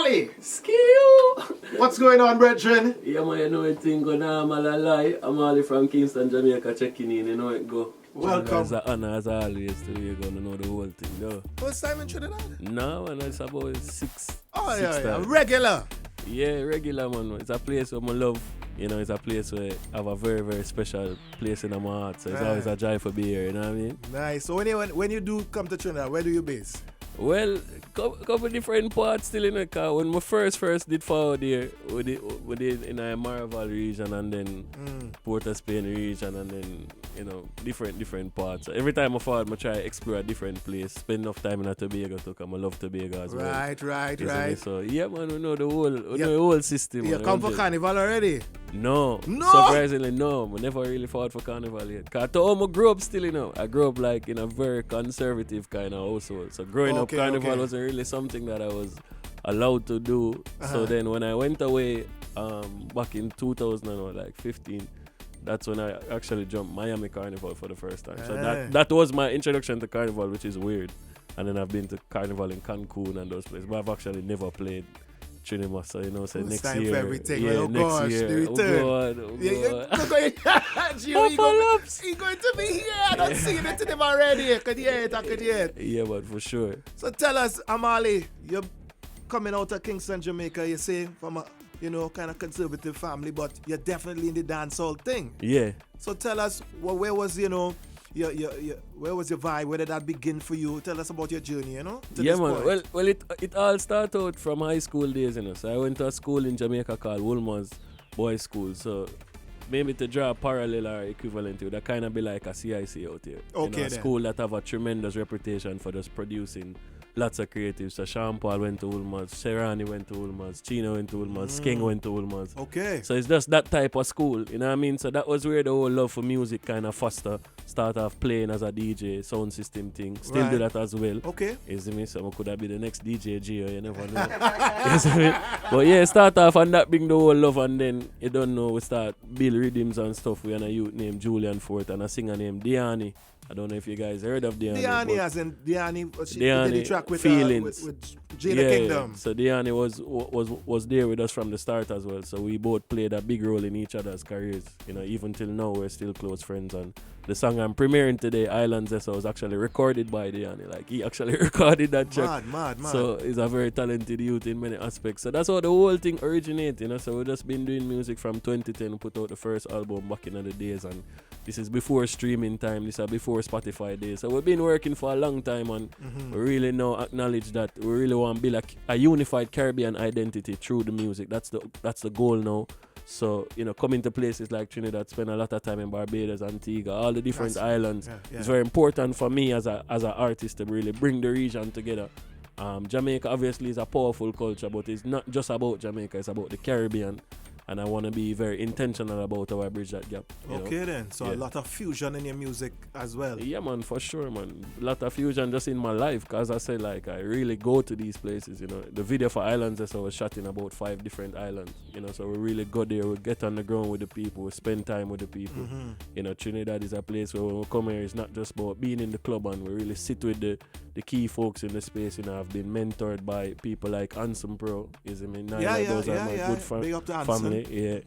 Amali! Skill! What's going on, brethren? Yeah, man, you know it thing go now, Amali. Amali from Kingston, Jamaica, checking in, you know it go. Welcome. It's an honor as always to be going to know the whole thing, though. First time in Trinidad? No, man, it's about six. Oh, six yeah. times. Regular. Yeah, regular, man. It's a place where I love. You know, it's a place where I have a very, very special place in my heart. So it's always a joy for be here, you know what I mean? Nice. So when you do come to Trinidad, where do you base? Well, couple different parts still in the car. When we first did forward here, we did in a Maraval region and then Port of Spain region and then, you know, different parts. So every time I forward, I try to explore a different place. Spend enough time in Tobago too, because I love Tobago as well. Right. So, yeah, man, we know the whole system. You come for Carnival already? No. Surprisingly, no. I never really fought for Carnival yet. Because I grew up still, you know. I grew up like in a very conservative kind of household. So growing up, Carnival wasn't really something that I was allowed to do. So then when I went away back in 2015, that's when I actually jumped Miami Carnival for the first time. So that was my introduction to Carnival, which is weird. And then I've been to Carnival in Cancun and those places. But I've actually never played Trinidad, so you know, say next time year. For everything. Yeah, oh next gosh, year. the return. Gio, he's going to be here. I don't see it to him already. I could hear it. Yeah, but for sure. So tell us, Amali, you're coming out of Kingston, Jamaica, you say, from a kind of conservative family, but you're definitely in the dancehall thing. Yeah. So tell us, where was, where was your vibe? Where did that begin for you? Tell us about your journey, to yeah, this man. point. Well, it all started out from high school days, So I went to a school in Jamaica called Woolman's Boys School. So maybe to draw a parallel or equivalent to it, that kind of be like a CIC out here. Okay, a school that have a tremendous reputation for just producing lots of creatives. So Sean Paul went to Woolman's, Sherani went to Woolman's, Chino went to Woolman's, King went to Woolman's. Okay. So it's just that type of school, you know what I mean? So that was where the whole love for music kind of foster. Start off playing as a DJ, sound system thing. Still do that as well. Okay. You see me? So I could have been the next DJ Gio, you never know. You see me? But yeah, start off and that bring the whole love, and then you don't know, we start build rhythms and stuff. We have a youth named Julian Fort and a singer named Diani. I don't know if you guys heard of Diani. Diani as in Diani, she Diani did the track with Feelings. With Jada Kingdom. So Diani was there with us from the start as well. So we both played a big role in each other's careers. You know, even till now we're still close friends. And the song I'm premiering today, Island Zest, was actually recorded by Diani. Like he actually recorded that track. Mad. So he's a very talented youth in many aspects. So that's how the whole thing originated, So we've just been doing music from 2010. We put out the first album back in the days, and this is before streaming time. This is before Spotify days. So we've been working for a long time, and we really now acknowledge that we really want to build a unified Caribbean identity through the music. That's the goal now. So, coming to places like Trinidad, spend a lot of time in Barbados, Antigua, all the different islands. Yeah. It's very important for me as an artist to really bring the region together. Jamaica obviously is a powerful culture, but it's not just about Jamaica, it's about the Caribbean. And I want to be very intentional about how I bridge that gap. Okay then, so a lot of fusion in your music as well. Yeah, man, for sure, man. A lot of fusion just in my life, because I said, like, I really go to these places, The video for Island Zest was shot in about 5 different islands, So we really go there, we get on the ground with the people, we spend time with the people. Trinidad is a place where when we come here, it's not just about being in the club, and we really sit with the key folks in the space. I've been mentored by people like Ansem Pro, those are my good family. Yeah,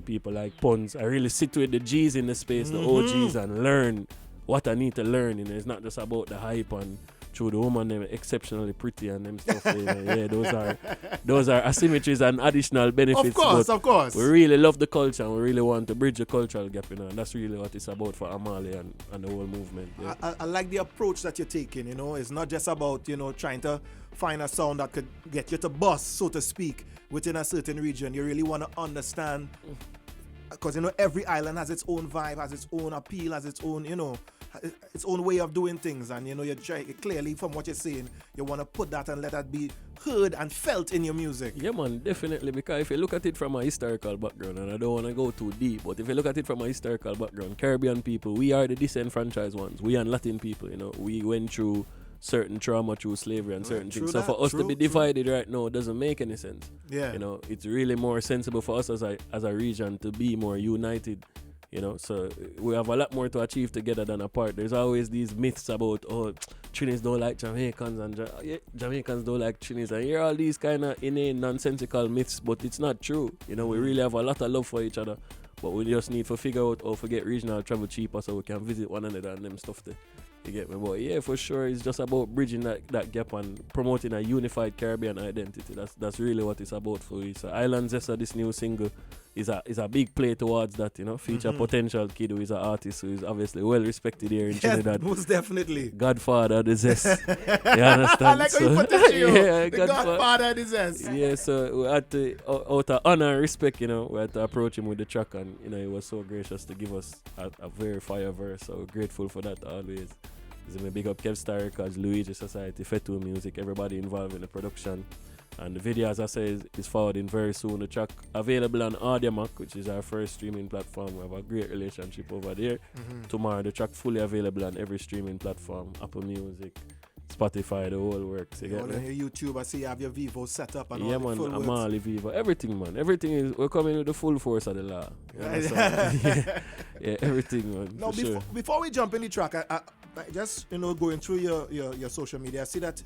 people like Pons. I really sit with the G's in the space, the OGs, and learn what I need to learn. It's not just about the hype and through the woman, they're exceptionally pretty and them stuff. Those are asymmetries and additional benefits. Of course. We really love the culture, and we really want to bridge the cultural gap, and that's really what it's about for Amali and the whole movement. Yeah. I like the approach that you're taking. It's not just about trying to find a sound that could get you to bust, so to speak, within a certain region. You really want to understand, because every island has its own vibe, has its own appeal, has its own its own way of doing things, and you try clearly from what you're saying, you want to put that and let that be heard and felt in your music. Yeah, man, definitely, because if you look at it from a historical background, and I don't want to go too deep, but if you look at it from a historical background, Caribbean people, we are the disenfranchised ones. We are Latin people, we went through certain trauma through slavery and certain things. So for us to be divided right now doesn't make any sense. Yeah. It's really more sensible for us as a region to be more united. You know, so we have a lot more to achieve together than apart. There's always these myths about, oh, Trinis don't like Jamaicans and Jamaicans don't like Trinis. And hear all these kind of inane, nonsensical myths, but it's not true. You know, we really have a lot of love for each other, but we just need to figure out how to get regional travel cheaper so we can visit one another and them stuff there. You get me? But yeah, for sure, it's just about bridging that gap and promoting a unified Caribbean identity. That's really what it's about for you. So Island Zest, this new single, is a big play towards that, you know. Feature potential kid who is an artist who is obviously well respected here in Trinidad. Most definitely. Godfather of the Zest. You understand? I like how you put it, yeah, the Godfather of the Zest. Yeah, so we had to, out of honor and respect, you know, we had to approach him with the track, and you know, he was so gracious to give us a very fire verse. So we're grateful for that always. So me big up Kev Star Records, Luigi Society, Fetu Music, everybody involved in the production. And the video, as I say, is forwarding very soon. The track available on AudioMac, which is our first streaming platform. We have a great relationship over there. Tomorrow, the track fully available on every streaming platform, Apple Music, Spotify, the whole works. You get me? On your YouTube, I see you have your Vivo set up and all yeah, the man, full Amali, Vivo, everything, man. Everything is, we're coming with the full force of the law. You understand? yeah, everything, man. Now, before we jump in the track, I just, you know, going through your social media, I see that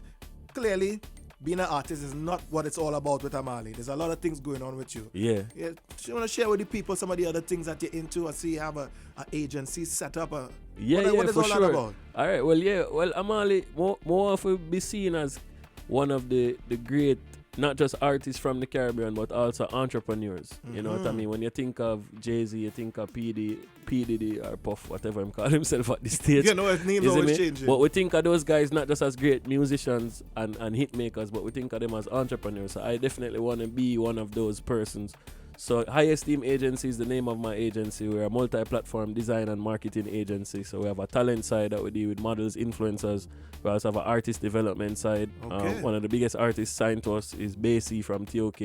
clearly being an artist is not what it's all about with Amali. There's a lot of things going on with you. Yeah. You want to share with the people some of the other things that you're into? I see you have an agency set up. What is for all sure. that about? All right, well, Amali, more of be seen as one of the great, not just artists from the Caribbean, but also entrepreneurs. You know what I mean? When you think of Jay-Z, you think of P. Diddy or Puff, whatever him call himself at this stage. You know, his name's always changing. But we think of those guys not just as great musicians and hit makers, but we think of them as entrepreneurs. So I definitely want to be one of those persons. So High Esteem Agency is the name of my agency. We're a multi-platform design and marketing agency. So we have a talent side that we deal with models, influencers. We also have an artist development side. Okay. One of the biggest artists signed to us is Basie from TOK.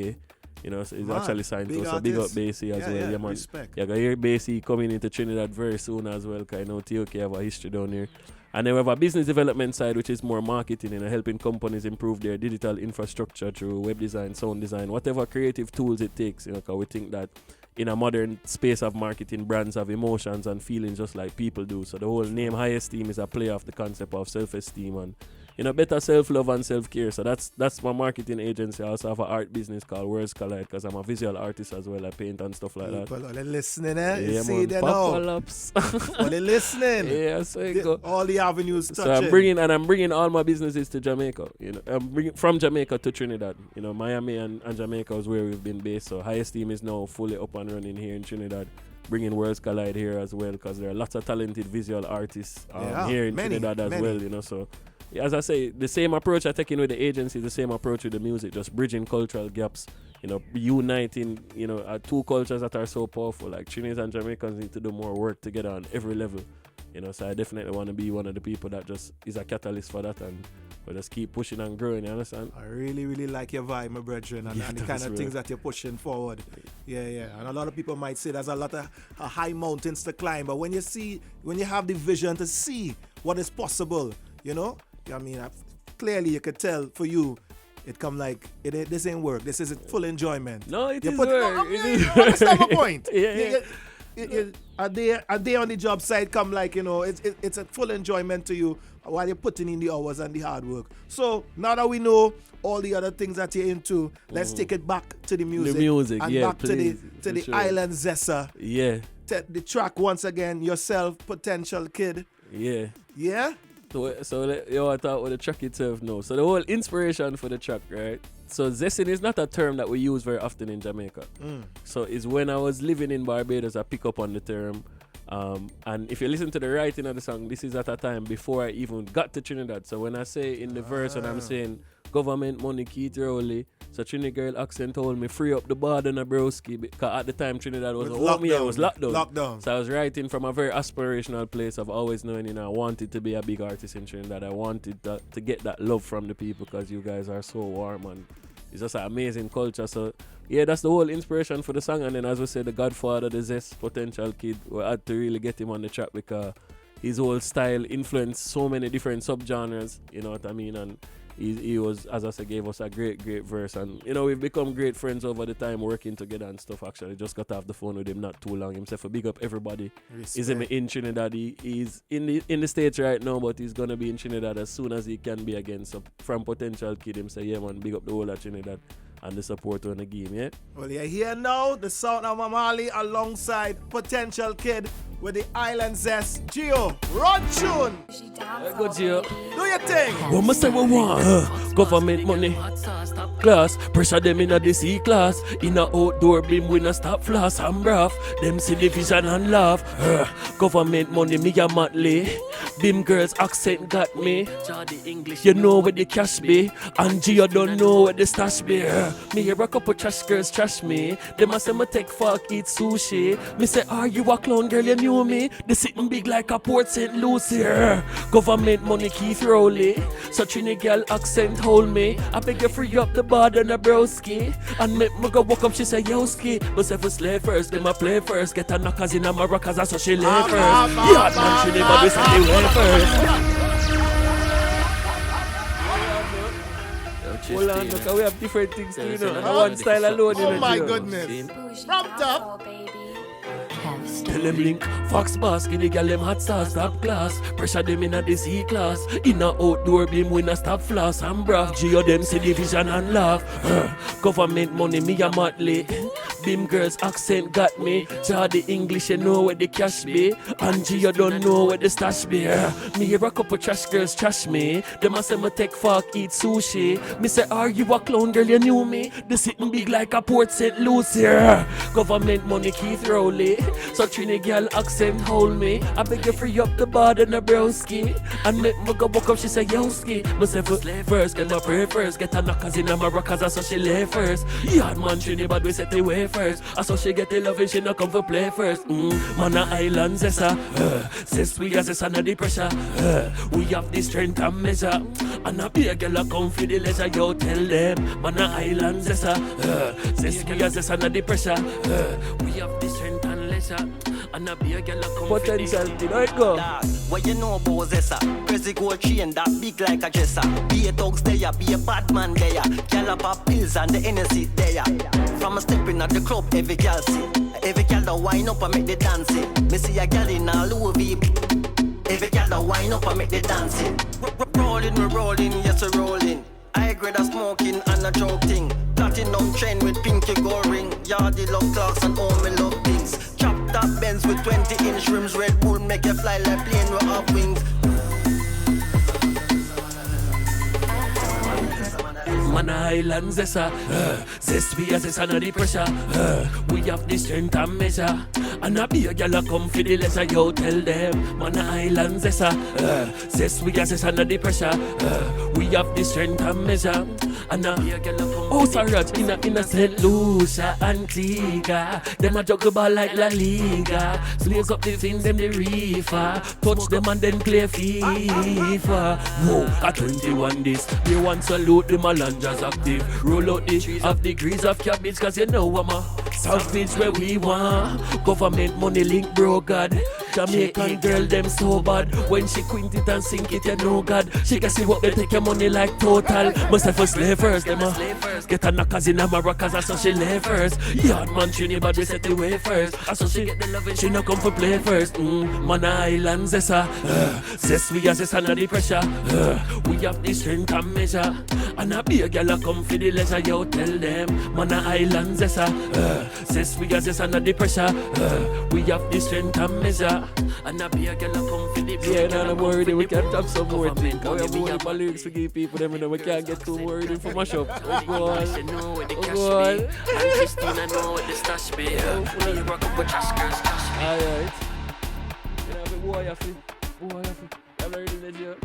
You know, so he's actually signed to us. So big up Basie as well. Yeah, man. Respect. You're going to hear Basie coming into Trinidad very soon as well, because I know TOK have a history down here. And then we have a business development side, which is more marketing and helping companies improve their digital infrastructure through web design, sound design, whatever creative tools it takes. You know, because we think that in a modern space of marketing, brands have emotions and feelings just like people do. So the whole name High Esteem is a play off the concept of self-esteem and, you know, better self-love and self-care. So that's my marketing agency. I also have an art business called Worlds Collide because I'm a visual artist as well. I paint and stuff like that. People are listening, eh? Yeah, See them now. Well, they're listening. Yeah, so it go. All the avenues touching. So I'm bringing all my businesses to Jamaica. You know, I'm bringing from Jamaica to Trinidad. You know, Miami and Jamaica is where we've been based. So High Esteem is now fully up and running here in Trinidad. Bringing Worlds Collide here as well because there are lots of talented visual artists here in Trinidad as well. You know, so. As I say, the same approach I take in with the agency, the same approach with the music, just bridging cultural gaps, you know, uniting, you know, two cultures that are so powerful. Like Trinidad and Jamaicans need to do more work together on every level, you know, so I definitely want to be one of the people that just is a catalyst for that and we'll just keep pushing and growing, you understand? I really, really like your vibe, my brethren, and the kind of things that you're pushing forward. Yeah. And a lot of people might say there's a lot of high mountains to climb, but when you have the vision to see what is possible, you know, I mean, clearly you could tell for you, it come like, this ain't work. This is full enjoyment. No, it is work. You understand my point? Yeah. A day on the job site come like, you know, it's a full enjoyment to you while you're putting in the hours and the hard work. So now that we know all the other things that you're into, let's take it back to the music. And back please, to the Island Zest. Yeah. The track once again, yourself, Potential Kid. Yeah. Yeah? So you want to talk about the track itself now. So the whole inspiration for the track, right? So zesting is not a term that we use very often in Jamaica. So it's when I was living in Barbados, I pick up on the term. And if you listen to the writing of the song, this is at a time before I even got to Trinidad. So when I say in the verse and I'm saying government money Keith Rowley, so Trinidad girl accent told me free up the border na broski because at the time Trinidad was lockdown. So I was writing from a very aspirational place of always knowing, you know, I wanted to be a big artist in Trinidad. I wanted to get that love from the people because you guys are so warm and it's just an amazing culture. So yeah, that's the whole inspiration for the song. And then as we said, the Godfather, the Zest, Potential Kid, we had to really get him on the track because his whole style influenced so many different subgenres, you know what I mean? And he was, as I said, gave us a great verse. And, you know, we've become great friends over the time working together and stuff, actually. Just got off the phone with him not too long. Himself, a big up everybody. He's in Trinidad. He's in the States right now, but he's going to be in Trinidad as soon as he can be again. So from Potential Kid, him say, yeah, man, big up the whole of Trinidad and the support on the game, yeah? Well, you're here now, the Stefan Amali alongside Potential Kid with the Island Zest. Gio, run tune! Good, Gio. Do your thing! What must I want? Government money, class, pressure them in the C-class. In a outdoor beam, we no stop floss and braff. Them see the vision and laugh. Government money, me a Matley. Beam girls accent got me. English, you know where the cash be. And Gio don't know where the stash be. Me hear a couple trash girls trash me. Them a say me take fuck, eat sushi. Me say, are you a clown girl, you knew me? They sitting big like a Port St. Lucie. Government money, Keith Rowley. So Trini girl accent hold me. I beg you free up the bar and a broski. And make me go walk up, she say, yoski. But say for slay first, them a play first. Get her knockers in a maracas, so she lay first. Yeah, man, Trini, but we say they way first. Hold on, look, we have different things to do, and one style alone. Oh my goodness. From top. Tell them link, Fox basket, the girl them hot sauce, top class. Pressure them in a the C-class. In a outdoor beam, we no stop floss and braff. Gio them see the vision and laugh. Government money, me a Matley. Beam girls accent got me. Jar the English, you know where the cash be. And Gio don't know where the stash be. Me hear a couple trash girls trash me. Them a say me take fuck, eat sushi. Me say, are you a clown girl, you knew me? They sitting big like a Port St. Lucie. Government money, Keith Rowley. So Trini girl accent hold me. I beg you free up the bar and a broski. And make me go walk up, she say yoski. But say first, get my pray first. Get her knockers in a maracas, so she lay first. Yeah, man, Trini, but we set the way first. So she get the loving, she not come for play first. Man, a Island Zesser. Zest we as under the pressure. We have the strength and measure. And a big girl a come for the leisure. Yo, tell them, man, a Island Zesser. Zest we as under the pressure. We have the strength and leisure. And a big girl a come for the leisure. Right go. What you know about Zesser? Crazy gold chain that big like a dresser. Be a thugs there, be a bad man there. Girl up pop pills and the energy there. From a stepping at the club, every girl see. Every girl that wind up and make the dancing. Me see a girl in a Louis V. Every girl that wind up and make the dancing. Rolling, we rolling, yes we rolling. I grade a smoking and a joking. Platinum chain with pinky gold ring. Yardy love clocks and all me love things. Chop top Benz with 20-inch rims. Red Bull make you fly like plane with up wings. Man, Island Zesser. Zest we as under the pressure. We have the strength and measure. And a big girl a come for the leisure. Yo, tell them, man, Island Zesser. Zest we as under the pressure. We have the strength and measure. And a big girl a come. Oh, sorry, in a St. Lucia, Antigua. Them a juggle ball like La Liga. Slaves up the things, them the reefer. Touch them and then play FIFA. Whoa, at 21 this. They want salute them a just active. Roll out the trees of degrees of cabbage, cause you know I'm a savage where we want. Government money link, bro, God. Jamaican girl, them so bad. When she quint it and sink it, you know God. She can see what they take your money like total. Must have for slave first, them get her knockers in a maracas, so she lay first. Yard man, Trini, but we set the way first. So she get the loving, she not come for play first. Man, Island Zesser. Zest we as under the pressure. We have the strength and measure. And a big girl a come for the leisure, yo, tell them. Man, a Island Zesser. Zest we as under the pressure. We have the strength and measure. And a big girl a come for the leisure. Yeah, no, worry, we can talk some more things. We have more of lyrics to give people them, and we can't get too worried in for my shop. Oh, God. Oh, God. And Christina know what the stash be. We rock up with trash girls, trash me. Alright. You know, boy, I feel. I'm ready to do.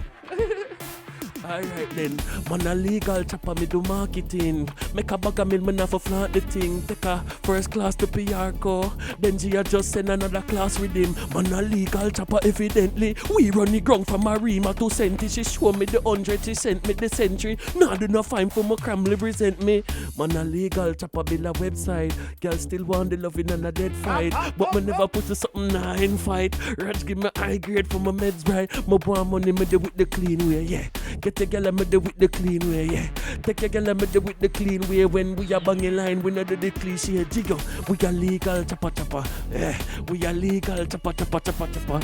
Alright then, man a legal chopper, me do marketing. Make a bag of meal, me not for flaunt the thing. Take a first class to PR co. Then Gia just send another class with him. Man a legal chopper evidently. We run the ground from Marima to Senti. She show me the 100, she sent me the century. Nah, do not find for my cramly present me. Man a legal chopper build a website. Girl still want the loving and a dead fight. But me never put to something in fight. Raj give me high grade for my meds right. My want money me do with the clean way, yeah. Get your girl and me do with the clean way, yeah. Take your girl and me do with the clean way. When we are banging line, we not do the cliche Gio. We are legal chopper chopper, yeah. We are legal chopper chopper chopper chopper.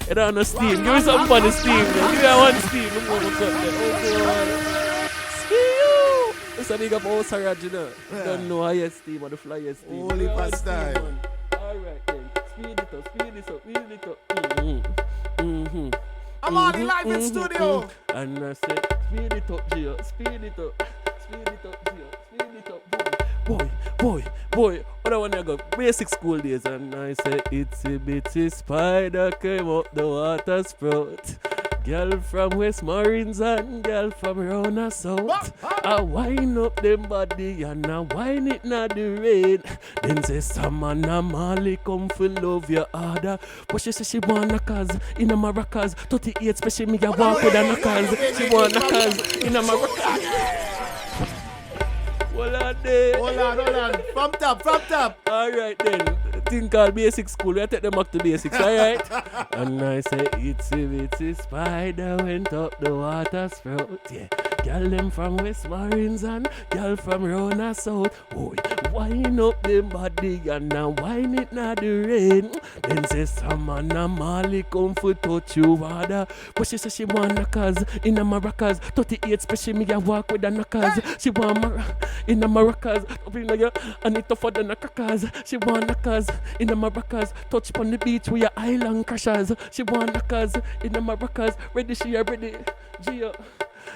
You don't know steam. Give me some funny steam, man. Give me one steam. I'm gonna cut that. Oh God. It's a big up all Saraj, you know. Yeah. Don't know highest steam or the flyest steam. Holy pastime. Alright then. Speed it up, speed it up, speed it up. I'm on the live in studio. And I said, speed it up, Gio. Speed it up. Speed it up, Gio. Speed it up, boy. What I want to go basic school days. And I said, itsy bitsy spider came up the water sprout. Girl from West Marines and girl from round the south. I wind up them body and I wind it na the rain. Then say Stefan Amali come for love your order. But she say she want knockers in a maracas. 38 special me a walk with a knockers. She want knockers in a maracas. Hold on there. Hold on. From top. Alright then. Thing called basic school, we take them back to basics, alright? And I say, itsy spider went up the water sprout, yeah. Girl them from West Marines and girl from round the south. Oh, wind up them body and now wine it na the rain. Then say Stefan Amali come for touch you water. But she say she want knockers in a maracas. 38 special me a walk with the knockers. She want in the maracas. And it tougher than the crackers. She want knockers in the maracas. Touch on the beach with your island crashers. She want knockers in the maracas. Ready, she ready. Gio.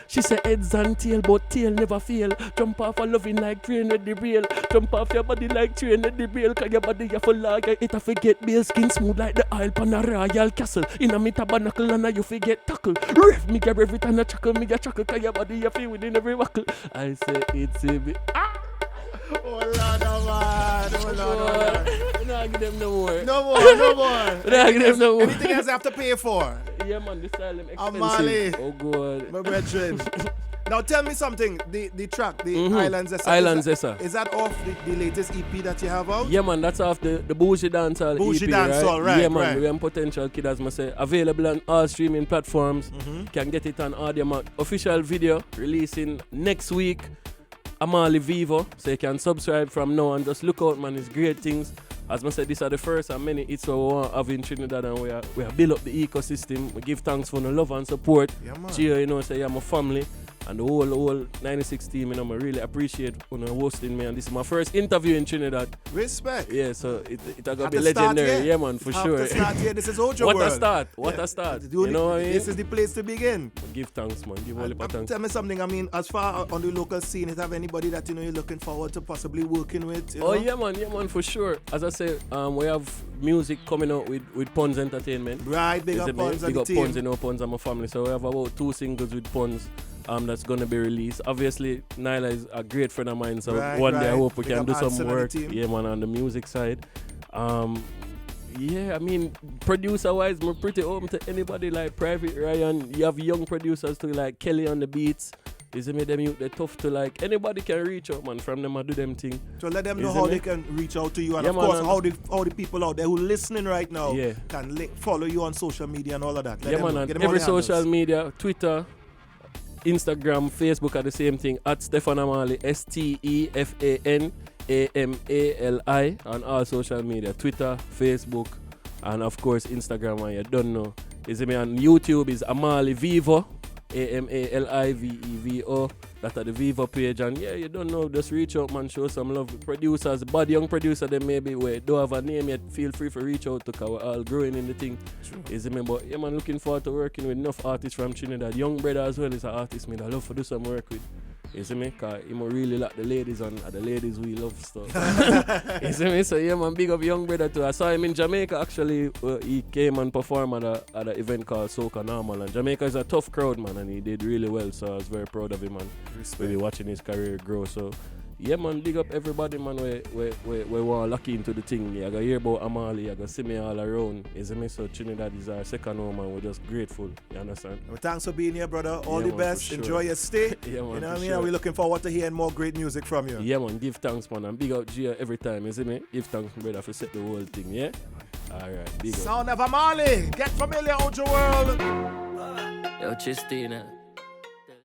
She say heads and tail, but tail never fail. Jump off a loving like train with the rail. Jump off your body like train with the rail. Cause your body you full like it a forget bail. Skin smooth like the oil pan a royal castle. In a me tabernacle and you forget tackle. Ref me get every time I chuckle, me get chuckle. Cause your body you feel within every buckle. I say it's a bit. Oh Lord, man. No, give them no more. No more. No, give them no more. Anything else I have to pay for? Yeah, man, this style expensive. Amali. Oh, God. My brethren. Now tell me something. The track, the Island Zest. Island Zest. Is that off the latest EP that you have out? Yeah, man, that's off the Boujee Dancehall Boujee EP, Dancehall, right? Yeah, man, right. we have potential kid, as I say, available on all streaming platforms. Can get it on Audiomack. Official video releasing next week. Amali Vivo, so you can subscribe from now and just look out, man. It's great things. As I said, these are the first and many hits we want to have in Trinidad, and we are build up the ecosystem. We give thanks for the love and support. Yeah, man. Gio, you know, say you're my family. And the whole 96 team, you know, I really appreciate hosting me. And this is my first interview in Trinidad. Respect. Yeah, so it going to be legendary. Yeah, man, for sure. This is Ojo World. What a start. You know what I mean? This is the place to begin. Give thanks, man. Give all the thanks. Tell me something. I mean, as far on the local scene, is have anybody that you know you're looking forward to possibly working with? You know? Yeah, man, for sure. As I say, we have music coming out with Puns Entertainment. Right, big up Puns. Big up Puns, you know, Puns and my family. So we have about 2 singles with Puns. That's gonna be released. Obviously, Nyla is a great friend of mine, so one day I hope we can do some work. Yeah, man, on the music side. Yeah, I mean, producer-wise, I'm pretty open to anybody like Private Ryan. You have young producers too, like Kelly on the beats. Is it made them they're tough to like. Anybody can reach out, man. From them, I do them thing. So let them know how they can reach out to you, and of course, how the people out there who listening right now can follow you on social media and all of that. Let them know. Every social media, Twitter, Instagram, Facebook are the same thing. At Stefan Amali, STEFAN AMALI on all social media. Twitter, Facebook, and of course Instagram. And you don't know. Is me on YouTube is Amali Vivo, AMALIVEVO. That's at the Vivo page. And yeah, you don't know, just reach out, man. Show some love. Producers, bad young producer, they maybe we don't have a name yet. Feel free to reach out to, because we're all growing in the thing. Is me, but yeah, man, looking forward to working with enough artists from Trinidad. Young brother as well is an artist me that I love to do some work with. You see me? Because he really like the ladies, and the ladies we love stuff. You see me? So yeah, man, big up young brother too. I saw him in Jamaica actually. He came and performed at an event called Soca Normal. And Jamaica is a tough crowd, man, and he did really well. So I was very proud of him, man. We'll be watching his career grow. So yeah, man, big up everybody, man. We want to lock into the thing. Yeah, I got hear about Amali. I got see me all around. You see me? So Trinidad is our second home, and we're just grateful. You understand? Well, thanks for being here, brother. All the man, best. Sure. Enjoy your stay. Yeah, man, you know what I mean? Sure. And we're looking forward to hearing more great music from you. Yeah, man. Give thanks, man. And big up Gio every time. You see me? Give thanks, brother, for set the whole thing. Yeah? All right. Big up. Sound of Amali. Get familiar, Ojo World. Yo, Chistina.